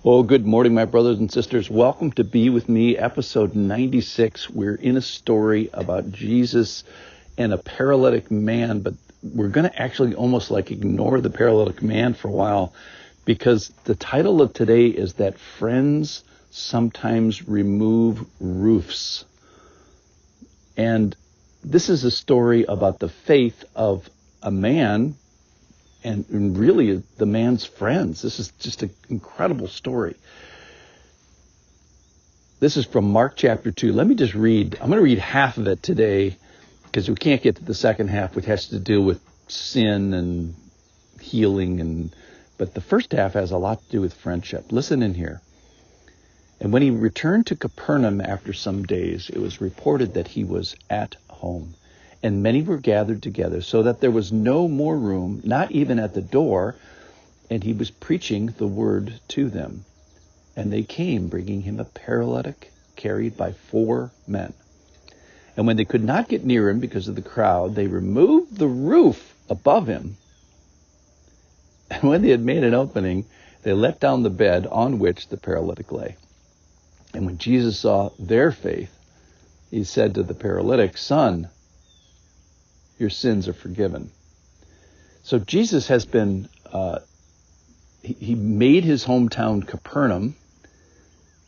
Oh, good morning, my brothers and sisters. Welcome to Be With Me, episode 96. We're in a story about Jesus and a paralytic man, but we're going to actually almost like ignore the paralytic man for a while because the title of today is that friends sometimes remove roofs. And this is a story about the faith of a man and really the man's friends. This is just an incredible story. This is from Mark chapter 2. Let me just read. I'm going to read half of it today because we can't get to the second half, which has to do with sin and healing. But the first half has a lot to do with friendship. Listen in here. And when he returned to Capernaum after some days, it was reported that he was at home. And many were gathered together, so that there was no more room, not even at the door, and he was preaching the word to them. And they came, bringing him a paralytic, carried by 4 men. And when they could not get near him because of the crowd, they removed the roof above him. And when they had made an opening, they let down the bed on which the paralytic lay. And when Jesus saw their faith, he said to the paralytic, "Son, your sins are forgiven." So Jesus has been, he made his hometown Capernaum.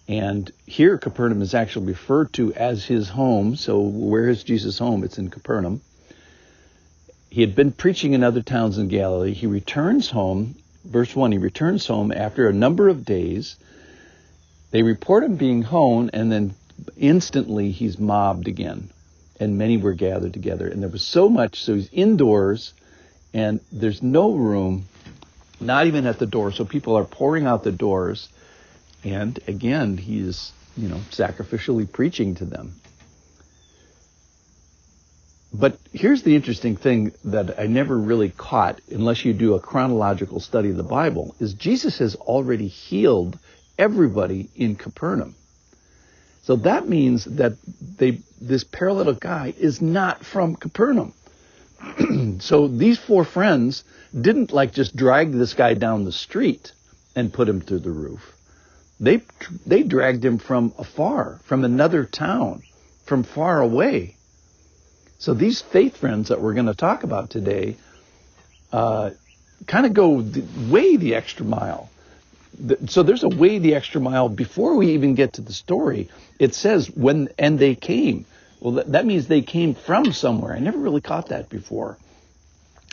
And here Capernaum is actually referred to as his home. So where is Jesus' home? It's in Capernaum. He had been preaching in other towns in Galilee. He returns home. Verse 1, he returns home after a number of days. They report him being home, and then instantly he's mobbed again. And many were gathered together. And there was so much, so he's indoors, and there's no room, not even at the door. So people are pouring out the doors. And again, he is, sacrificially preaching to them. But here's the interesting thing that I never really caught, unless you do a chronological study of the Bible, is Jesus has already healed everybody in Capernaum. So that means that this paralytic guy is not from Capernaum. So these 4 friends didn't just drag this guy down the street and put him through the roof. They dragged him from afar, from another town, from far away. So these faith friends that we're going to talk about today kind of go way the extra mile. So there's a way the extra mile before we even get to the story. It says and they came. Well, that means they came from somewhere. I never really caught that before.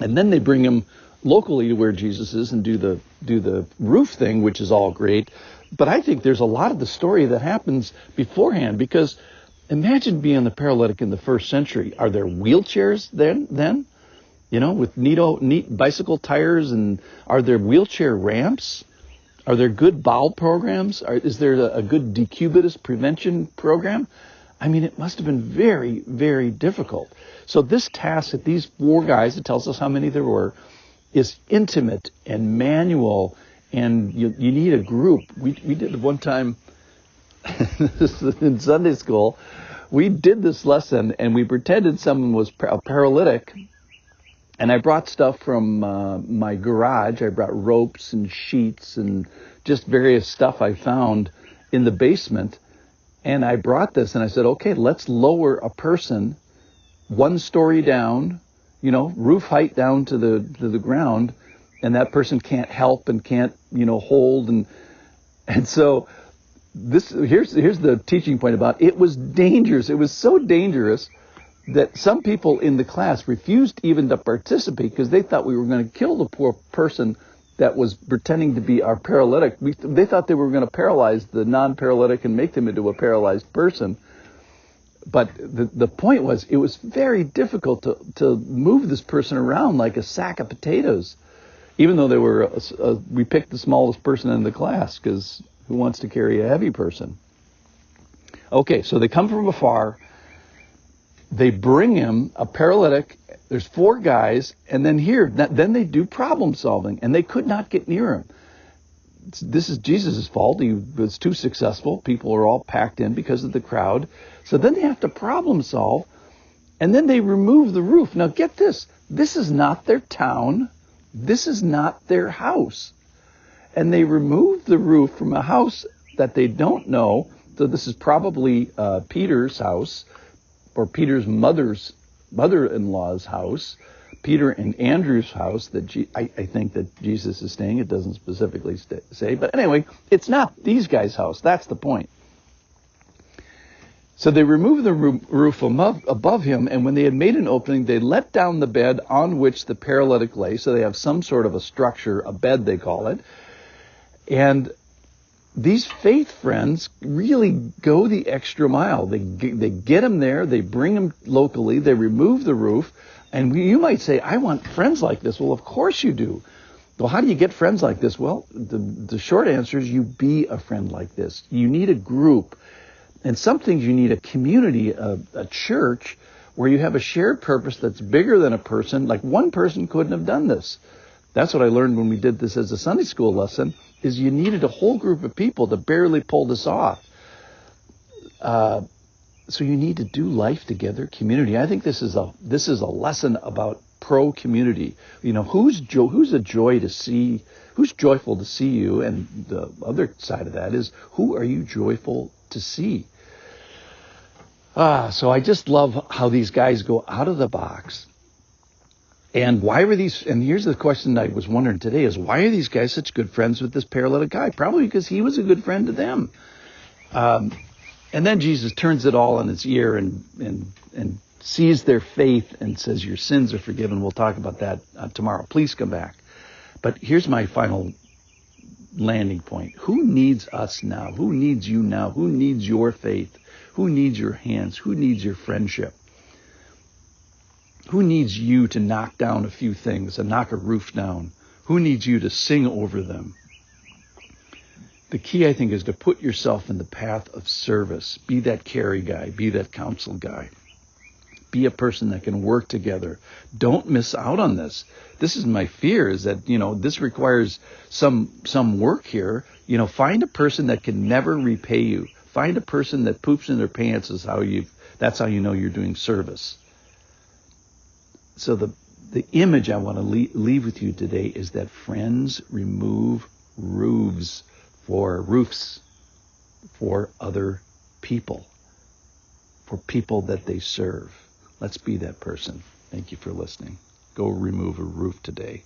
And then they bring him locally to where Jesus is and do the roof thing, which is all great. But I think there's a lot of the story that happens beforehand, because imagine being the paralytic in the first century. Are there wheelchairs then? With neat bicycle tires, and are there wheelchair ramps? Are there good bowel programs? Is there a good decubitus prevention program? I mean, it must have been very, very difficult. So this task that these 4 guys, it tells us how many there were, is intimate and manual, and you need a group. We did it one time in Sunday school. We did this lesson, and we pretended someone was a paralytic. And I brought stuff from my garage. I brought ropes and sheets and just various stuff I found in the basement. And I brought this and I said, okay, let's lower a person 1 story down, roof height down to the ground. And that person can't help and can't, hold. And so here's the teaching point about it. It was dangerous. It was so dangerous that some people in the class refused even to participate because they thought we were going to kill the poor person that was pretending to be our paralytic. They thought they were going to paralyze the non-paralytic and make them into a paralyzed person. But the point was, it was very difficult to move this person around like a sack of potatoes, even though they were we picked the smallest person in the class, because who wants to carry a heavy person? Okay, so they come from afar. They bring him a paralytic. There's 4 guys, and then they do problem solving, and they could not get near him. This is Jesus' fault. He was too successful. People are all packed in because of the crowd. So then they have to problem solve, and then they remove the roof. Now get this. This is not their town. This is not their house. and they remove the roof from a house that they don't know. So this is probably Peter's house, or Peter's mother-in-law's house, Peter and Andrew's house that I think that Jesus is staying. It doesn't specifically say, but anyway, it's not these guys' house. That's the point. So they removed the roof above him, and when they had made an opening, they let down the bed on which the paralytic lay. So they have some sort of a structure, a bed they call it. And these faith friends really go the extra mile. They get him there, they bring him locally, they remove the roof. And you might say, I want friends like this. Well, of course you do. Well, how do you get friends like this? Well, the short answer is you be a friend like this. You need a group. And some things you need a community, a church, where you have a shared purpose that's bigger than a person. Like one person couldn't have done this. That's what I learned when we did this as a Sunday school lesson, is you needed a whole group of people to barely pull this off. So you need to do life together, community. I think this is a lesson about pro-community. You know, who's a joy to see, who's joyful to see you, and the other side of that is, who are you joyful to see? So I just love how these guys go out of the box. And why were these, and here's the question I was wondering today, is why are these guys such good friends with this paralytic guy? Probably because he was a good friend to them. And then Jesus turns it all on its ear and sees their faith and says, your sins are forgiven. We'll talk about that tomorrow. Please come back. But here's my final landing point. Who needs us now? Who needs you now? Who needs your faith? Who needs your hands? Who needs your friendship? Who needs you to knock down a few things and knock a roof down? Who needs you to sing over them? The key, I think, is to put yourself in the path of service. Be that carry guy. Be that counsel guy. Be a person that can work together. Don't miss out on this. This is my fear, is that, this requires some work here. Find a person that can never repay you. Find a person that poops in their pants that's how you know you're doing service. So the image I want to leave with you today is that friends remove roofs for other people, for people that they serve. Let's be that person. Thank you for listening. Go remove a roof today.